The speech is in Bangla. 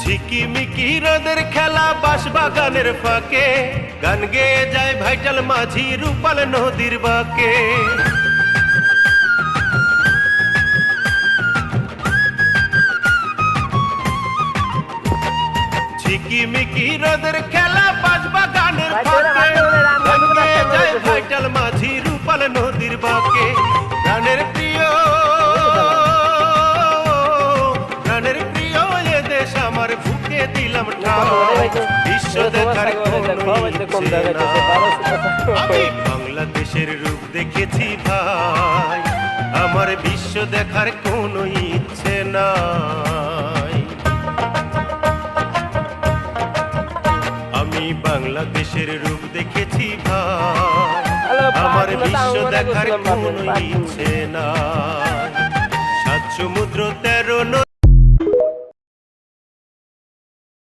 ঝিকিমিকি রোদের খেলা বাঁশবাগানের ফাঁকে, গান গেয়ে যায় ভাইটাল মাঝি রূপাল নদীর বাঁকে। ঝিকিমিকি রোদের খেলা বাঁশবাগানের ফাঁকে, গান গেয়ে যায় ভাইটাল মাঝি রূপাল নদীর বাঁকে। গানের প্রিয় আমার বুকে দিলাম ঠাঁই, বিশ্ব দেখার আমি বাংলাদেশের রূপ দেখেছি ভাই, আমার বিশ্ব দেখার কোনো ইচ্ছে নাই। আমি বাংলাদেশের রূপ দেখেছি ভাই, আমার বিশ্ব দেখার কোনো ইচ্ছে নাই। 7 সমুদ্র 13